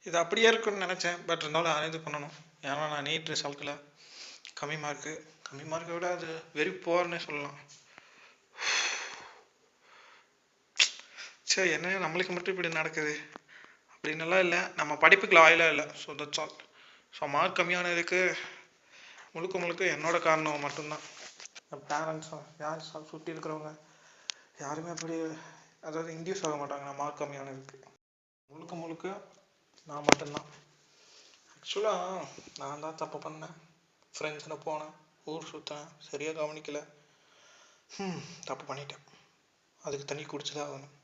இது அப்படியே இருக்குன்னு நினச்சேன். பட் இருந்தாலும் நான் இது பண்ணணும். ஏன்னா நான் நீட் ரிசல்ட்டில் கம்மி மார்க்கு, கம்மி மார்க்கை விட அது வெரி புவர்னே சொல்லலாம். சரி, என்ன நம்மளுக்கு மட்டும் இப்படி நடக்குது அப்படின்னுலாம் இல்லை, நம்ம படிப்புக்கு லாயலாக இல்லை. So that's all. So mark கம்மியானதுக்கு முழுக்க முழுக்க என்னோட காரணம் மட்டும்தான். என் பேரண்ட்ஸும் யார் சுற்றி இருக்கிறவங்க யாருமே அப்படி அதாவது இன்டியூஸ் ஆக மாட்டாங்க நான் மார்க் கம்மியானதுக்கு. முழுக்க முழுக்க நான் மட்டும்தான். ஆக்சுவலாக நான் தான் தப்பு பண்ணேன். ஃப்ரெண்ட்ஸில் போனேன், ஊர் சுற்றினேன், சரியாக கவனிக்கலை. தப்பு பண்ணிட்டேன். அதுக்கு தண்ணி குடிச்சு தான் ஆகணும்.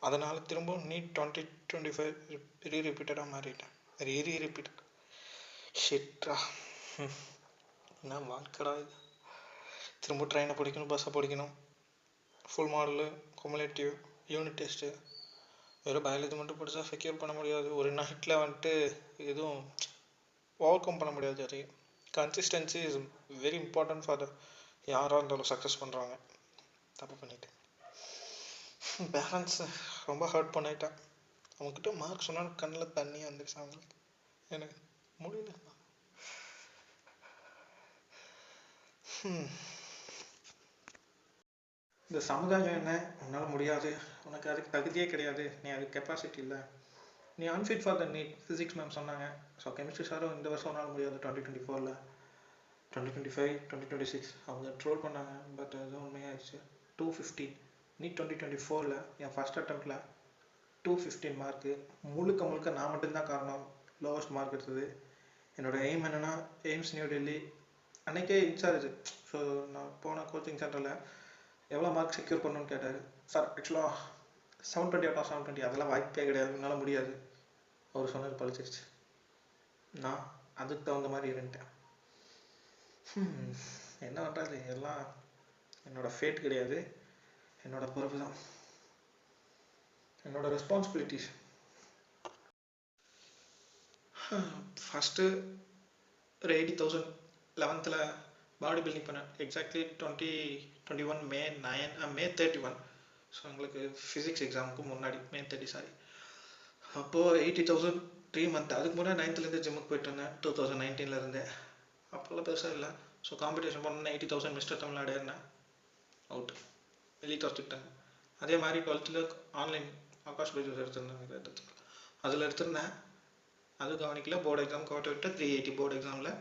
அதனால் திரும்பவும் நீட் 2025 ரீரிப்பீட்டடாக மாறிட்டேன். ரீரிப்பீட்டட் ஷிட்ரா. என்ன வாழ்க்கடா இது. திரும்ப ட்ரெயினை பிடிக்கணும், பஸ்ஸை பிடிக்கணும், full model, cumulative, unit test. வெறும் பயாலஜி மட்டும் படித்தா செக்யூர் பண்ண முடியாது. ஒரு நைட்டில் வந்துட்டு எதுவும் ஓவர் கம் பண்ண முடியாது. அது consistency is very important for the யாராக இருந்தாலும் சக்ஸஸ் பண்ணுறாங்க. தப்பு பண்ணிட்டேன். பேரண்ட்ஸை ரொம்ப ஹர்ட் பண்ணிட்டேன். அவங்கக்கிட்ட மார்க் சொன்னாலும் கண்ணில் தண்ணி வந்துடுச்சு அவங்களுக்கு. எனக்கு முடியல. இந்த சமுதாயம் என்ன, உன்னால் முடியாது, உனக்கு அதுக்கு தகுதியே கிடையாது, நீ அதுக்கு கெப்பாசிட்டி இல்லை, நீ unfit for the need, physics ma'am சொன்னாங்க. ஸோ கெமிஸ்ட்ரி சாரும் இந்த வருஷம் உன்னால் முடியாது 2024, 2025, 2026 அவங்க ட்ரோல் பண்ணாங்க. பட் அது உண்மையாகிடுச்சு. 215 நீட் 2024 என் ஃபஸ்ட் அட்டம்ப்டில் 215 மார்க்கு. முழுக்க முழுக்க நான் மட்டும்தான் காரணம். லோவஸ்ட் மார்க் எடுத்தது. என்னோடய எய்ம் என்னென்னா எய்ம்ஸ் நியூ டெல்லி. அன்றைக்கே இன்சார்ஜ், ஸோ நான் போன கோச்சிங் சென்டரில் எவ்வளோ மார்க் செக்யூர் பண்ணணும்னு கேட்டார். சார் ஆக்சுவலாக 720 அவுட் ஆஃப் 720 அதெல்லாம் வாய்ப்பே கிடையாது, என்னால் முடியாது. அவர் சொன்னது பழிச்சிருச்சு. நான் அதுக்கு தகுந்த மாதிரி இருந்துட்டேன். என்ன பண்ணுறது, எல்லாம் என்னோடய ஃபேட் கிடையாது, என்னோடய பொறுப்பு தான், என்னோடய ரெஸ்பான்சிபிலிட்டிஸ். ஃபஸ்ட்டு ஒரு 80,000 11th பாடி பில்டிங் பண்ணேன். Exactly 2021 May 31. ஸோ எங்களுக்கு ஃபிசிக்ஸ் எக்ஸாமுக்கு முன்னாடி May 30 சாரி. அப்போது 80,000 3 month. அதுக்கு முன்னாடி 9th ஜிம்முக்கு போயிட்டு இருந்தேன் 2019 அப்போல்லாம் பெருசாக இல்லை. ஸோ காம்படிஷன் பண்ணேன். 80,000 மிஸ்டர் தமிழ்நாடு ஏறினேன். அவுட், வெளியே துரத்துக்கிட்டாங்க. அதே மாதிரி 12th ஆன்லைன் ஆகாஷ் பைஜூஸ் எடுத்திருந்தேன். அதில் எடுத்திருந்தேன், அது கவனிக்கல. போர்டு எக்ஸாம் கோட்டை விட்டு 380 போர்டு எக்ஸாமில்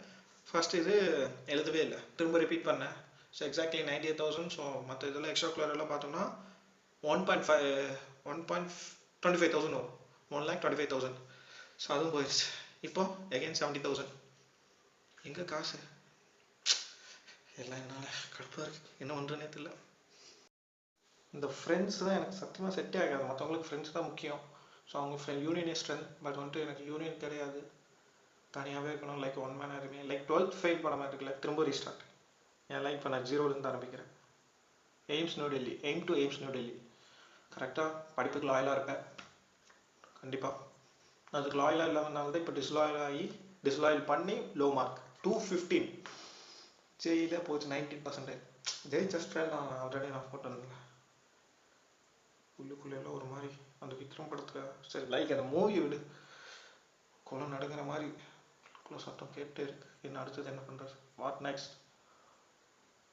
ஃபஸ்ட் இது எழுதவே இல்லை, திரும்ப ரிப்பீட் பண்ணேன். So exactly 98,000. ஸோ மற்ற இதெல்லாம் எக்ஸ்ட்ரா குலர் எல்லாம் பார்த்தோம்னா 1.25,000 வரும். 1,25,000. ஸோ அதுவும் போயிடுச்சு. இப்போ எகைன் 70,000. எங்கே காசு? எல்லாம் என்னால் கடுப்பாக இருக்குது, என்ன பண்ணுறேன்னே தெரியல. இந்த ஃப்ரெண்ட்ஸ் தான் எனக்கு சத்தியமாக செட்டே ஆகாது. மற்றவங்களுக்கு ஃப்ரெண்ட்ஸ் தான் முக்கியம். ஸோ அவங்க யூனியன் ஸ்ட்ரென்த். பட் வந்துட்டு எனக்கு யூனியன் கிடையாது, தனியாகவே இருக்கணும். Like one man army. Like 12th fail பண்ண மாதிரி இருக்குல்ல, திரும்ப ரீஸ்டார்ட். என் லைஃப் இப்போ நான் 0லேருந்து ஆரம்பிக்கிறேன். AIIMS new Delhi, aim to AIIMS new Delhi. கரெக்டாக படிப்புக்கு லாயலாக இருப்பேன் கண்டிப்பாக. அதுக்கு லாயலாக இல்லாமல் தான் இப்போ டிஸ்லாயல் பண்ணி லோ மார்க் 215. ஜெயிலே போச்சு 19%. Jai just fail. நான் ஆல்ரெடி நான் போட்டு வந்தேன். உள்ளுக்குள்ளெல்லாம் ஒரு மாதிரி அந்த விக்ரம் படத்தில், சரி லைக் அந்த மூவி விடு, குளம் நடுங்கிற மாதிரி சத்தம் கேட்டே இருக்கு. என்ன அடுத்தது என்ன பண்ணுறது, வாட் நெக்ஸ்ட்?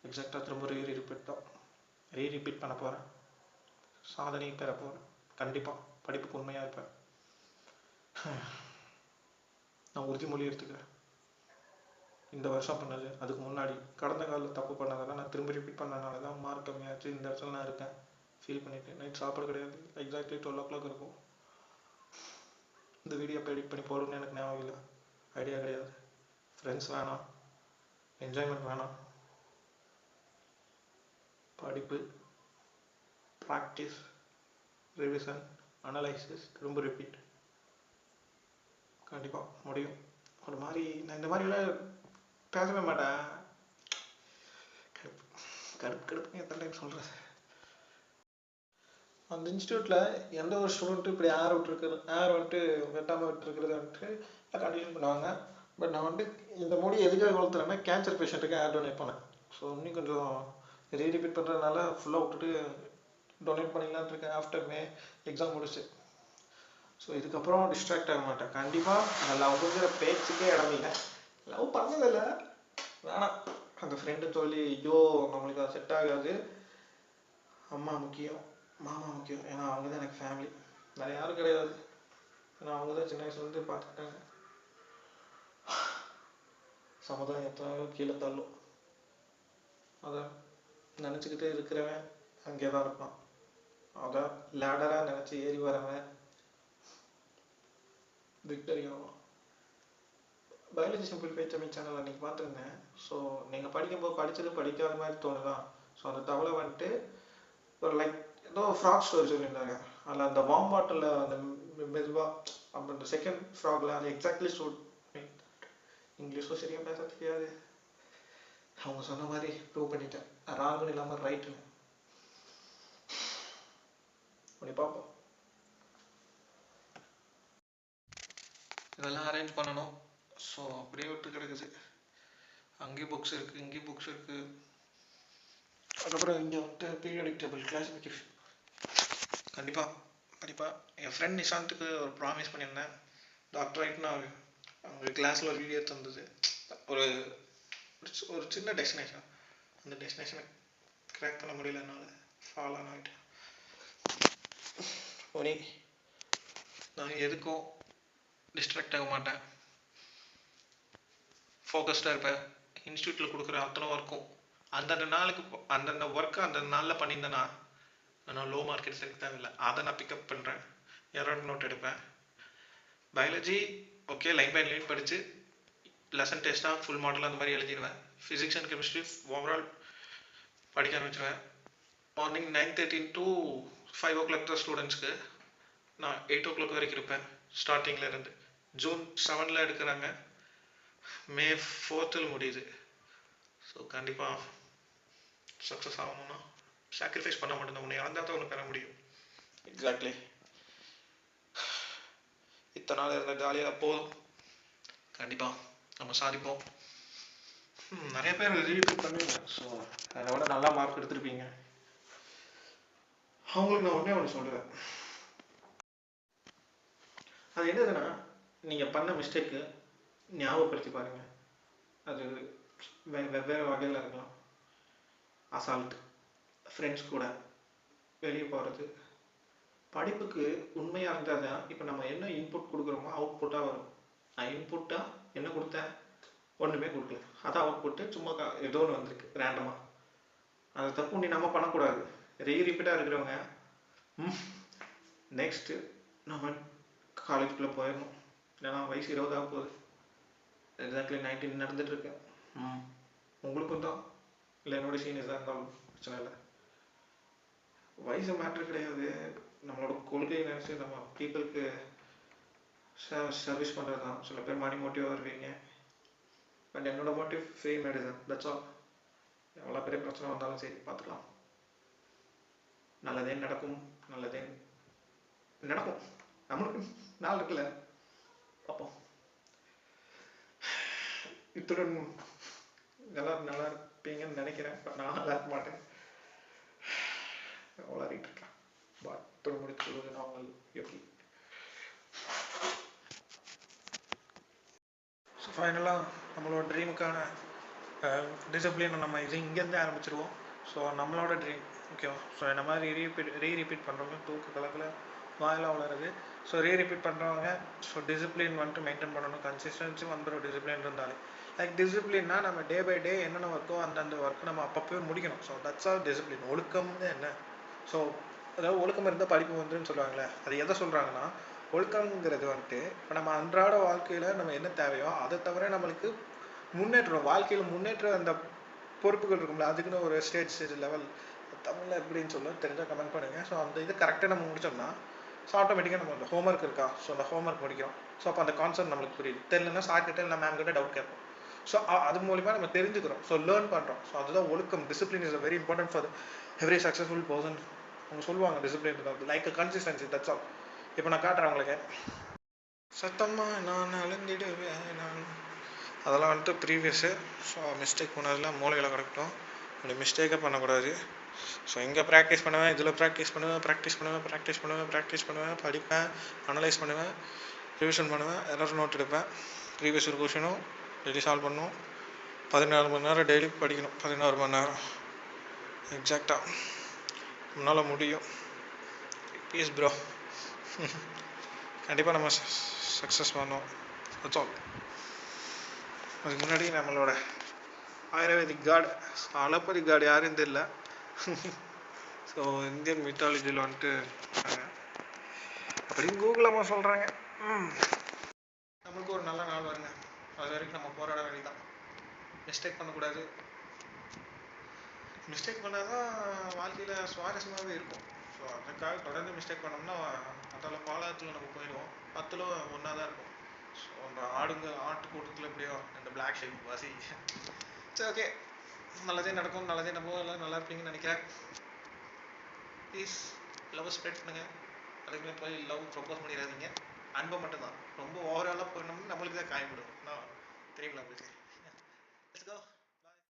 எக்ஸாக்டாக திரும்ப ரீரிப்பீட் பண்ண போகிறேன். சாதனையும் பெற போகிறேன். கண்டிப்பாக படிப்புக்கு உண்மையாக இருப்பேன். நான் உறுதிமொழி எடுத்துக்கிறேன். இந்த வருஷம் பண்ணது, அதுக்கு முன்னாடி கடந்த காலத்தில் தப்பு பண்ணதெல்லாம் நான் திரும்ப ரிப்பீட் பண்ணனால தான் மார்க் கம்மியாச்சு. இந்த இடத்துல நான் இருக்கேன், ஃபீல் பண்ணிட்டேன். நைட் சாப்பாடு கிடையாது. எக்ஸாக்ட்லி 12 o'clock இருக்கும். இந்த வீடியோ இப்போ எடிட் பண்ணி போடணும்னு எனக்கு ஞாபகம் இல்லை, ஐடியா கிடையாது. ஃப்ரெண்ட்ஸ் வேணாம், என்ஜாய்மெண்ட் வேணாம், படிப்பு, ப்ராக்டிஸ், ரிவிஷன், அனலைசிஸ், திரும்ப ரிப்பீட். கண்டிப்பாக முடியும். ஒரு மாதிரி நான் இந்த மாதிரிலாம் பேசவே மாட்டேன். கடுப்பு எத்தனை டைம் சொல்கிறது. அந்த இன்ஸ்டியூட்டில் எந்த ஒரு ஸ்டூடெண்ட்டு இப்படி ஏர் வந்துட்டு வெட்டாமல் விட்டுருக்கிறது வந்துட்டு கண்டினியூ பண்ணுவாங்க. பட் நான் வந்துட்டு இந்த மொழி எதுக்காக வளர்த்துறேன்னா கேன்சர் பேஷண்ட்டுக்கு ஏர் டொனேட் பண்ணேன். ஸோ இன்னும் கொஞ்சம் ரீரிப்பீட் பண்ணுறதுனால ஃபுல்லாக விட்டுட்டு டொனேட் பண்ணிக்கலான் இருக்கேன் ஆஃப்டர் மே எக்ஸாம் முடிச்சு. ஸோ இதுக்கப்புறம் டிஸ்ட்ராக்ட் ஆக மாட்டேன் கண்டிப்பாக. அந்த லவ்ங்கிற பேச்சுக்கே இடம் இல்லை. லவ் பண்ணதில்லை, வேணாம். அந்த ஃப்ரெண்டு சொல்லி ஐயோ நம்மளுக்கு அது செட் ஆகாது. அம்மா முக்கியம், மாமா முக்கியம். ஏன்னா அவங்க தான் எனக்கு ஃபேமிலி, வேறு யாரும் கிடையாது. ஏன்னா அவங்க தான் சின்ன வயசுலேருந்து பார்த்துக்கிட்டாங்க. சமுதாயத்தை கீழே தள்ளும், அதை நினச்சிக்கிட்டே இருக்கிறவன் அங்கே தான் இருப்பான். அதை லேடராக நினச்சி ஏறி வரவன் விக்டரி ஆகும். பயாலஜி சிம்பிள் பேச்சு தமிழ் சேனல் அன்றைக்கி பார்த்துருந்தேன். ஸோ நீங்கள் படிக்கும்போது படித்தது படிக்காத மாதிரி தோணுதான். ஸோ அந்த தவளை வந்துட்டு ஒரு லைக் ஏதோ ஃப்ராக் ஸ்டோரி சொல்லியிருந்தாங்க. அதில் அந்த வார்ம் வாட்டரில் அந்த மெதுவாக அப்போ அந்த செகண்ட் ஃப்ராகில் அது எக்ஸாக்ட்லி சூட். இங்கிலீஷும் சரியாக பேச தெரியாது. அவங்க சொன்ன மாதிரி ப்ரூவ் பண்ணிட்டேன், ராங்குன்னு இல்லாமல் ரைட்டுன்னு. அப்படி பார்ப்போம். இதெல்லாம் அரேஞ்ச் பண்ணணும். ஸோ அப்படியே விட்டு கிடக்குது. அங்கேயும் புக்ஸ் இருக்குது, இங்கேயும் புக்ஸ் இருக்குது. அதுக்கப்புறம் இங்கே வந்துட்டு பீரியாடிக் டேபிள் கிளாசிஃபிகேஷன் கண்டிப்பாக என் ஃப்ரெண்ட் நிஷாந்துக்கு ஒரு ப்ராமிஸ் பண்ணியிருந்தேன். டாக்டர் ஆகிட்டு நான் அவங்க கிளாஸில் ஒரு வீடியோ தந்தது. ஒரு ஒரு சின்ன டெஸ்டினேஷன், அந்த டெஸ்டினேஷனை கிராக் பண்ண முடியல என்னால். ஃபாலோ ஆகிட்டேன். ஒனி நான் எதுக்கும் டிஸ்ட்ராக்ட் ஆக மாட்டேன், ஃபோக்கஸ்டாக இருப்பேன். இன்ஸ்டியூட்டில் கொடுக்குற அத்தனை ஒர்க்கும் அந்தந்த நாளுக்கு அந்தந்த ஒர்க்கை அந்தந்த நாளில் பண்ணியிருந்தேன்னா நான் லோ மார்க் எடுத்து எனக்கு தேவையில்லை. அதை நான் பிக்கப் பண்ணுறேன், எரர் நோட் எடுப்பேன். Biology okay, line by line படித்து லெசன் டெஸ்ட்டாக ஃபுல் மாடல் அந்த மாதிரி எழுதிடுவேன். ஃபிசிக்ஸ் அண்ட் கெமிஸ்ட்ரி ஓவரால் படிக்க ஆரம்பிச்சிடுவேன். மார்னிங் 9:30 to 5 o'clock தான் ஸ்டூடெண்ட்ஸ்க்கு. நான் 8 o'clock வரைக்கும் இருப்பேன் ஸ்டார்டிங்கில் இருந்து. ஜூன் 7 எடுக்கிறாங்க, மே 4 முடியுது. ஸோ கண்டிப்பாக சக்ஸஸ் ஆகணும்னா சாக்ரிஃபைஸ் பண்ண மட்டும்தான். உன்னை இழந்தால் தான் ஒன்று பெற முடியும். எக்ஸாக்ட்லி. இத்தனை நாள் இருந்த ஜாலியாக போதும், கண்டிப்பாக நம்ம சாதிப்போம். நிறைய பேர் ரீபீட் பண்ணுவீங்க. ஸோ அதை விட நல்லா மார்க் எடுத்துருப்பீங்க. அவங்களுக்கு நான் ஒன்று சொல்லுவேன். அது என்னதுன்னா, நீங்கள் பண்ண மிஸ்டேக்கு ஞாபகப்படுத்தி பாருங்கள். அது வெவ்வேறு வகையில் இருக்கலாம். அசால்ட், ஃப்ரெண்ட்ஸ் கூட வெளியே போகிறது. படிப்புக்கு உண்மையாக இருந்தால் தான் இப்போ நம்ம என்ன இன்புட் கொடுக்குறோமோ அவுட்புட்டாக வரும். நான் இன்புட்டாக என்ன கொடுத்தேன், ஒன்றுமே கொடுக்கல. அதான் அவுட்புட்டு சும்மா ஏதோ ஒன்று வந்திருக்கு ரேண்டமாக. அது தப்பு நீ நம்ம பண்ணக்கூடாது. ரிப்பீட்டாக இருக்கிறவங்க நெக்ஸ்ட்டு நம்ம காலேஜுக்குள்ளே போயிடணும். ஏன்னா வயசு 20 ஆக போகுது. எக்ஸாக்ட்லி 19 நடந்துகிட்ருக்கேன். உங்களுக்கும் தான், இல்லை என்னோட சீனியர்ஸாக இருந்தாலும் பிரச்சனை இல்லை. வயசு மேட்ரு கிடையாது. நம்மளோட கொள்கையை நினச்சி நம்ம பீப்புளுக்கு சர்வீஸ் பண்ணுறது தான். சில பேர் மணி மோட்டிவாக வருவீங்க, பட் என்னோட motive free medicine, that's all. எவ்வளோ பெரிய பிரச்சனை வந்தாலும் சரி பார்த்துக்கலாம். நல்லதே நடக்கும், நல்லதே நடக்கும். நம்மளுக்கு நாள் இருக்குல்ல, பார்ப்போம். இத்துடன் எல்லாரும் நல்லா இருப்பீங்கன்னு நினைக்கிறேன். பட் நான் நல்லா இருக்க மாட்டேன், வளரிட்டு இருக்கேன். பட் முடிச்சு சொல்வது நார்மல் யோகி. ஸோ ஃபைனலாக நம்மளோட ட்ரீமுக்கான டிசிப்ளினை நம்ம இங்கேருந்து ஆரம்பிச்சிருவோம். ஸோ நம்மளோட ட்ரீம் ஓகேவா. ஸோ இந்த மாதிரி ரீரிப்பீட் பண்ணுறவங்க தூக்கு கலக்கில் வாயில் வளருது. ஸோ ரீரிப்பீட் பண்ணுறவங்க ஸோ டிசிப்ளின் வந்துட்டு மெயின்டைன் பண்ணணும். கன்சிஸ்டன்சி வந்துடும் டிசிப்ளின் இருந்தாலே. லைக் டிசிப்ளின்னா நம்ம டே பை டே என்னென்ன ஒர்க்கோ அந்தந்த ஒர்க்கு நம்ம அப்பப்போ முடிக்கணும். So that's all discipline. ஒழுக்கம்னு என்ன, ஸோ அதாவது ஒழுக்கம் இருந்தால் படிப்பு வந்துன்னு சொல்லுவாங்களே, அது எதை சொல்கிறாங்கன்னா, ஒழுக்கங்கிறது வந்துட்டு இப்போ நம்ம அன்றாட வாழ்க்கையில் நம்ம என்ன தேவையோ அதை தவிர நம்மளுக்கு முன்னேற்றம், வாழ்க்கையில் முன்னேற்ற அந்த பொறுப்புகள் இருக்கும்ல, அதுக்குன்னு ஒரு ஸ்டேஜ் லெவல் தமிழில் எப்படின்னு சொல்ல தெரிஞ்சால் கமெண்ட் பண்ணுங்கள். ஸோ அந்த இது கரெக்டாக நம்ம முடிச்சோம்னா ஸோ ஆட்டோமேட்டிக்காக நம்ம அந்த ஹோம்ஒர்க் இருக்கா, ஸோ அந்த ஹோம்ஒர்க் முடிக்கிறோம். ஸோ அப்போ அந்த கான்செப்ட் நம்மளுக்கு புரியுது. தெரியலன்னா சார்கிட்ட இல்லை மேம் கிட்ட டவுட் கேட்போம். ஸோ அது மூலிமா நம்ம தெரிஞ்சுக்கிறோம். ஸோ லேர்ன் பண்ணுறோம். ஸோ அதுதான் ஒழுக்கம். Discipline is a very important for every successful person. அவங்க சொல்லுவாங்க டிசிப்ளின் தான் like a consistency, that's all. இப்போ நான் காட்டுறேன் உங்களுக்கு. சத்தமாக நான் அழுந்திடுவேன் நான், அதெல்லாம் வந்துட்டு ப்ரீவியஸு. ஸோ மிஸ்டேக் பண்ணதெல்லாம் மூளையில் கிடக்கட்டும். அப்படி மிஸ்டேக்கே பண்ணக்கூடாது. ஸோ இங்கே ப்ராக்டிஸ் பண்ணுவேன், இதில் ப்ராக்டிஸ் பண்ணுவேன், படிப்பேன், அனலைஸ் பண்ணுவேன், ரிவிஷன் பண்ணுவேன், எரர் நோட் எடுப்பேன், ப்ரீவியஸ் ஒரு கொஷினும் டெய்லி சால்வ் பண்ணணும். 14 மணி நேரம் டெய்லி படிக்கணும், 16 மணி நேரம் எக்ஸாக்டாக. நம்மளால் முடியும். Peace bro. கண்டிப்பாக நம்ம சக்ஸஸ் பண்ணுவோம். That's all. அதுக்கு முன்னாடி நம்மளோட ஆயுர்வேதிக் காட் அலோபதி காட் யாருன்னு தெரியல. ஸோ இந்தியன் மித்தாலஜியில் வந்துட்டு அப்படின்னு கூகுள் அம்மா சொல்கிறாங்க. நம்மளுக்கு ஒரு நல்ல நாள் வருங்க. அது வரைக்கும் நம்ம போராட வேண்டியதான். மிஸ்டேக் பண்ணக்கூடாது. மிஸ்டேக் பண்ணால் தான் வாழ்க்கையில் சுவாரஸ்யமாகவே இருக்கும். ஸோ அதுக்காக தொடர்ந்து மிஸ்டேக் பண்ணோம்னா அதில் பாலத்தில் நம்ம போயிடுவோம். 10ல் 1 தான் இருக்கும். ஸோ அந்த ஆட்டு கூட்டத்தில் எப்படியோ இந்த பிளாக் ஷேப் வாசி. சரி, ஓகே. நல்லதே நடக்கும், நல்லதே நம்பவும், எல்லாம் நல்லா இருப்பீங்கன்னு நினைக்கிறேன். ப்ளீஸ் லவ் ஸ்ப்ரெட் பண்ணுங்கள். அதுக்குமே போய் லவ் ப்ரப்போஸ் பண்ணிடாதீங்க. அன்பை மட்டும்தான். ரொம்ப ஓவராலாக போயிடணும்னு நம்மளுக்கு தான் காயப்படும். தெரியுங்களா உங்களுக்கு?